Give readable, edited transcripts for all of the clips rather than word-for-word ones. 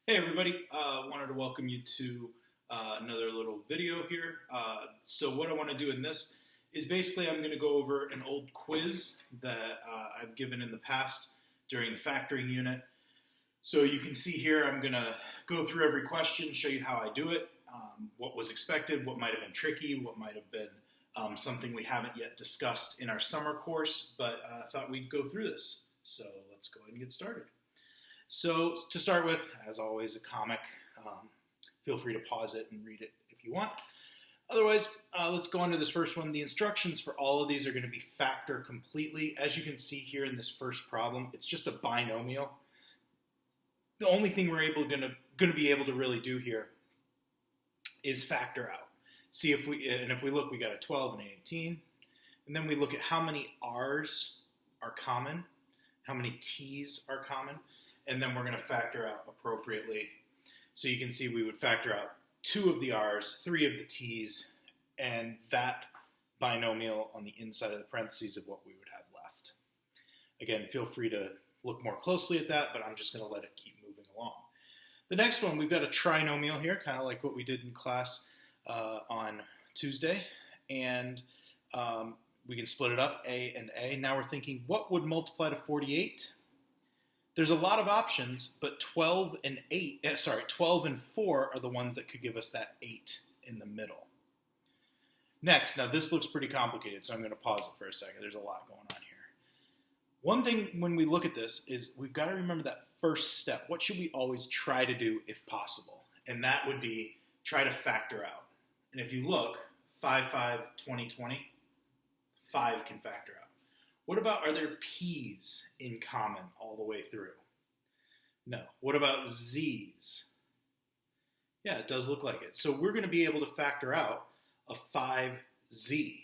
Hey everybody, wanted to welcome you to another little video here. So what I want to do in this is basically I'm going to go over an old quiz that I've given in the past during the factoring unit. So you can see here I'm going to go through every question, show you how I do it, what was expected, what might have been tricky, what might have been something we haven't yet discussed in our summer course, but I thought we'd go through this. So let's go ahead and get started. So to start with, as always, a comic. Feel free to pause it and read it if you want. Otherwise, let's go on to this first one. The instructions for all of these are going to be factor completely. As you can see here in this first problem, it's just a binomial. The only thing we're going to be able to really do here is factor out. See if we look, we got a 12 and an 18. And then we look at how many R's are common, how many T's are common. And then we're going to factor out appropriately. So you can see we would factor out 2 of the R's, 3 of the T's, and that binomial on the inside of the parentheses of what we would have left. Again, feel free to look more closely at that, but I'm just going to let it keep moving along. The next one, we've got a trinomial here, kind of like what we did in class on Tuesday. And we can split it up, A and A. Now we're thinking, what would multiply to 48? There's a lot of options, but 12 and 4 are the ones that could give us that 8 in the middle. Next, now this looks pretty complicated, so I'm going to pause it for a second. There's a lot going on here. One thing when we look at this is we've got to remember that first step. What should we always try to do if possible? And that would be try to factor out. And if you look, 5, 5, 20, 20, 5 can factor out. What about, are there P's in common all the way through? No. What about Z's? Yeah, it does look like it. So we're going to be able to factor out a 5Z.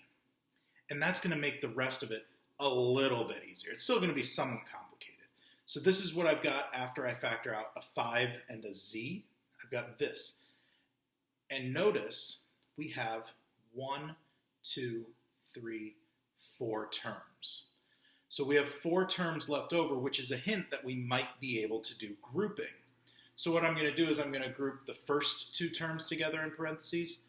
And that's going to make the rest of it a little bit easier. It's still going to be somewhat complicated. So this is what I've got after I factor out a 5 and a Z. I've got this. And notice we have 1, 2, 3, 4 terms. So we have 4 terms left over, which is a hint that we might be able to do grouping. So what I'm going to do is I'm going to group the first 2 terms together in parentheses,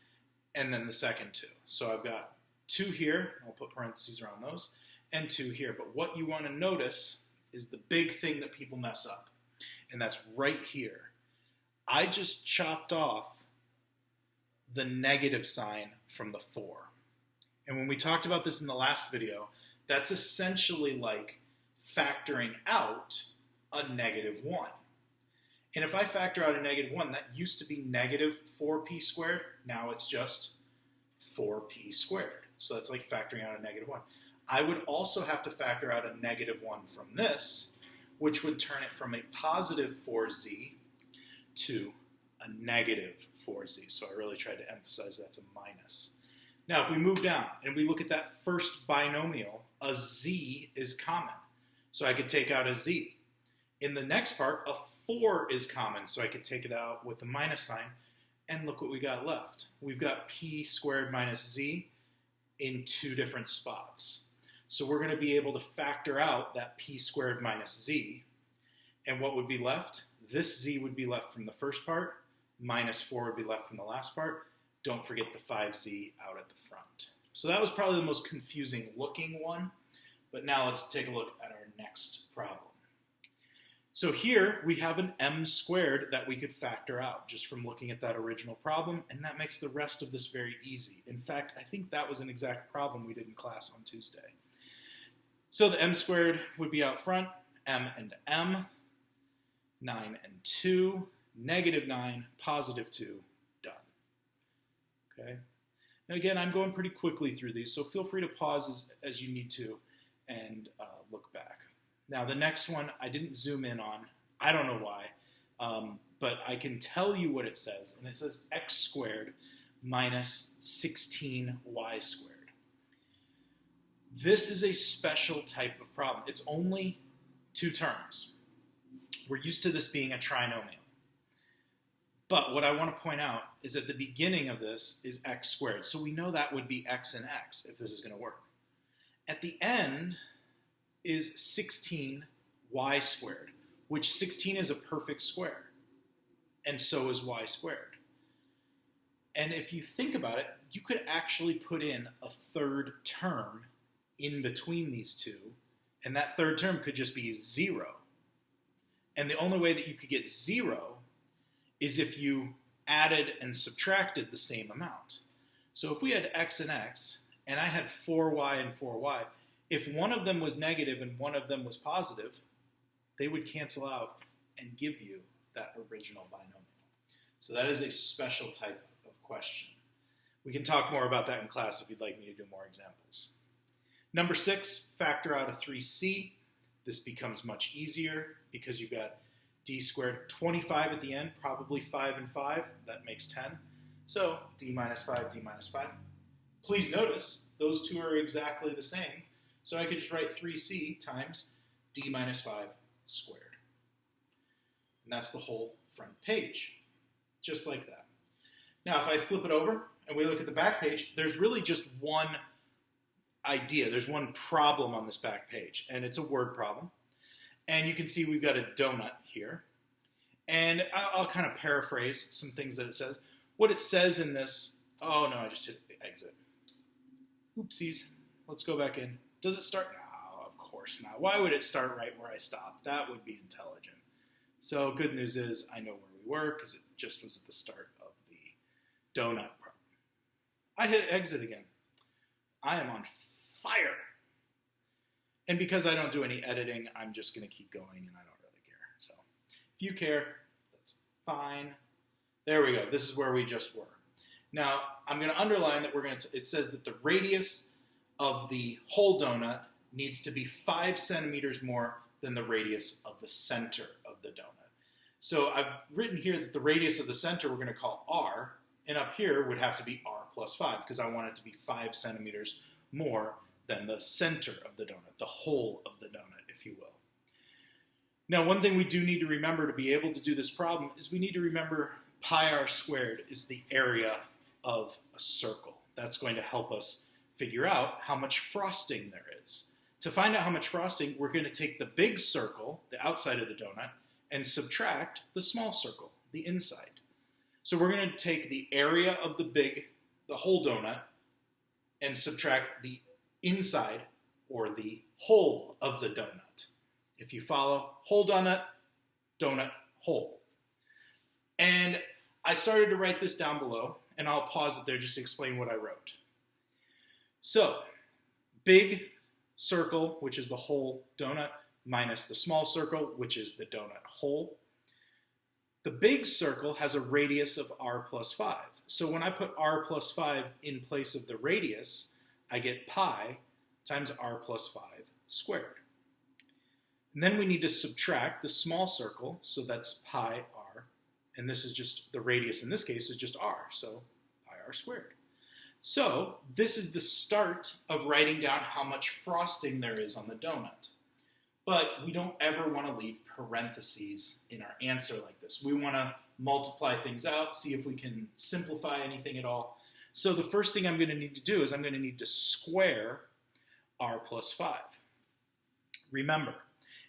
and then the second 2. So I've got 2 here, I'll put parentheses around those, and 2 here. But what you want to notice is the big thing that people mess up, and that's right here. I just chopped off the negative sign from the 4. And when we talked about this in the last video, that's essentially like factoring out a negative 1. And if I factor out a negative 1, that used to be negative 4p squared. Now it's just 4p squared. So that's like factoring out a negative 1. I would also have to factor out a negative 1 from this, which would turn it from a positive 4z to a negative 4z. So I really tried to emphasize that's a minus. Now, if we move down and we look at that first binomial, a z is common. So I could take out a z. In the next part, a 4 is common. So I could take it out with the minus sign. And look what we got left. We've got p squared minus z in 2 different spots. So we're going to be able to factor out that p squared minus z. And what would be left? This z would be left from the first part. Minus 4 would be left from the last part. Don't forget the 5z out at the front. So that was probably the most confusing looking one. But now let's take a look at our next problem. So here we have an m squared that we could factor out just from looking at that original problem. And that makes the rest of this very easy. In fact, I think that was an exact problem we did in class on Tuesday. So the m squared would be out front. M and m. 9 and 2. Negative 9. Positive 2. Okay. And again, I'm going pretty quickly through these, so feel free to pause as you need to and look back. Now, the next one I didn't zoom in on. I don't know why, but I can tell you what it says, and it says x squared minus 16y squared. This is a special type of problem. It's only 2 terms. We're used to this being a trinomial. But what I want to point out is at the beginning of this is x squared. So we know that would be x and x if this is going to work. At the end is 16y squared, which 16 is a perfect square. and so is y squared. And if you think about it, you could actually put in a third term in between these two, and that third term could just be 0. And the only way that you could get 0 is if you added and subtracted the same amount. So if we had x and x, and I had 4y and 4y, if one of them was negative and one of them was positive, they would cancel out and give you that original binomial. So that is a special type of question. We can talk more about that in class if you'd like me to do more examples. Number 6, factor out a 3c. This becomes much easier because you've got d squared, 25 at the end, probably 5 and 5. That makes 10. So d minus 5, d minus 5. Please notice those two are exactly the same. So I could just write 3c times d minus 5 squared. And that's the whole front page, just like that. Now, if I flip it over and we look at the back page, there's really just one idea. There's one problem on this back page, and it's a word problem. And you can see we've got a donut here. And I'll kind of paraphrase some things that it says. What it says in this, oh no, I just hit exit. Oopsies. Let's go back in. Does it start? No, of course not. Why would it start right where I stopped? That would be intelligent. So good news is I know where we were because it just was at the start of the donut problem. I hit exit again. I am on fire. And because I don't do any editing, I'm just going to keep going and I don't really care. So if you care, that's fine. There we go. This is where we just were. Now, I'm going to underline that it says that the radius of the whole donut needs to be 5 centimeters more than the radius of the center of the donut. So I've written here that the radius of the center we're going to call r, and up here would have to be r plus 5 because I want it to be 5 centimeters more than the center of the donut, the whole of the donut, if you will. Now, one thing we do need to remember to be able to do this problem is we need to remember pi r squared is the area of a circle. That's going to help us figure out how much frosting there is. To find out how much frosting, we're going to take the big circle, the outside of the donut, and subtract the small circle, the inside. So we're going to take the area of the whole donut, and subtract the inside, or the whole of the donut. If you follow, whole donut, donut, whole. And I started to write this down below, and I'll pause it there just to explain what I wrote. So, big circle, which is the whole donut, minus the small circle, which is the donut whole. The big circle has a radius of r plus 5. So when I put r plus 5 in place of the radius, I get pi times r plus 5 squared. And then we need to subtract the small circle, so that's pi r. And this is just, the radius in this case is just r, so pi r squared. So this is the start of writing down how much frosting there is on the donut. But we don't ever want to leave parentheses in our answer like this. We want to multiply things out, see if we can simplify anything at all. So the first thing I'm going to need to do is I'm going to need to square r plus 5. Remember,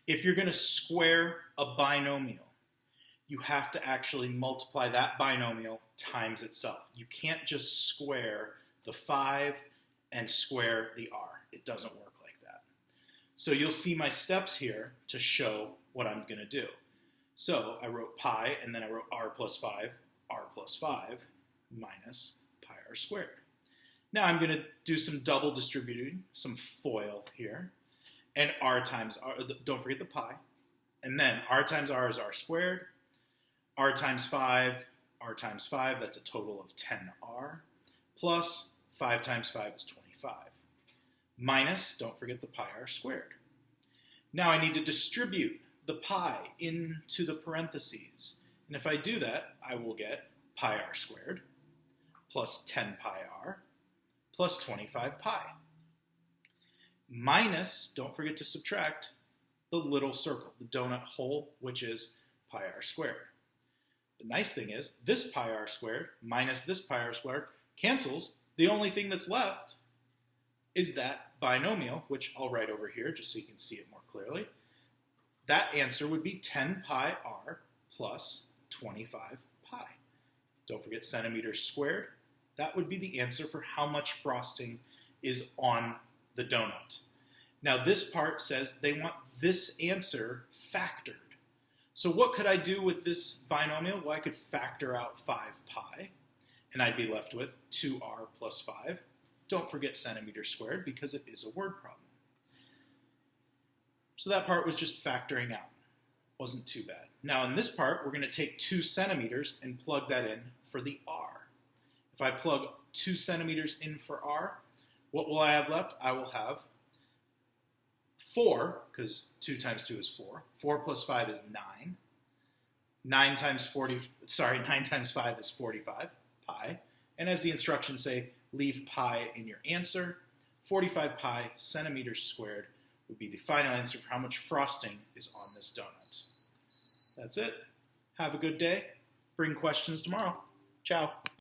if you're going to square a binomial, you have to actually multiply that binomial times itself. You can't just square the 5 and square the r. It doesn't work like that. So you'll see my steps here to show what I'm going to do. So I wrote pi, and then I wrote r plus 5 minus pi r squared. Now I'm going to do some double distributing, some FOIL here. And r times r, don't forget the pi. And then r times r is r squared. R times 5, that's a total of 10r, plus 5 times 5 is 25, minus, don't forget the pi r squared. Now I need to distribute the pi into the parentheses, and if I do that, I will get pi r squared plus 10 pi r plus 25 pi, minus, don't forget to subtract the little circle, the donut hole, which is pi r squared. The nice thing is, this pi r squared minus this pi r squared cancels. The only thing that's left is that binomial, which I'll write over here just so you can see it more clearly. That answer would be 10 pi r plus 25 pi. Don't forget centimeters squared. That would be the answer for how much frosting is on the donut. Now this part says they want this answer factored. So what could I do with this binomial? Well, I could factor out 5 pi, and I'd be left with 2r plus 5. Don't forget centimeters squared because it is a word problem. So that part was just factoring out. Wasn't too bad. Now in this part, we're going to take 2 centimeters and plug that in for the r. If I plug 2 centimeters in for r, what will I have left? I will have 4, because 2 times 2 is 4. 4 plus 5 is 9. 9 times 5 is 45 pi. And as the instructions say, leave pi in your answer. 45 pi centimeters squared would be the final answer for how much frosting is on this donut. That's it. Have a good day. Bring questions tomorrow. Ciao.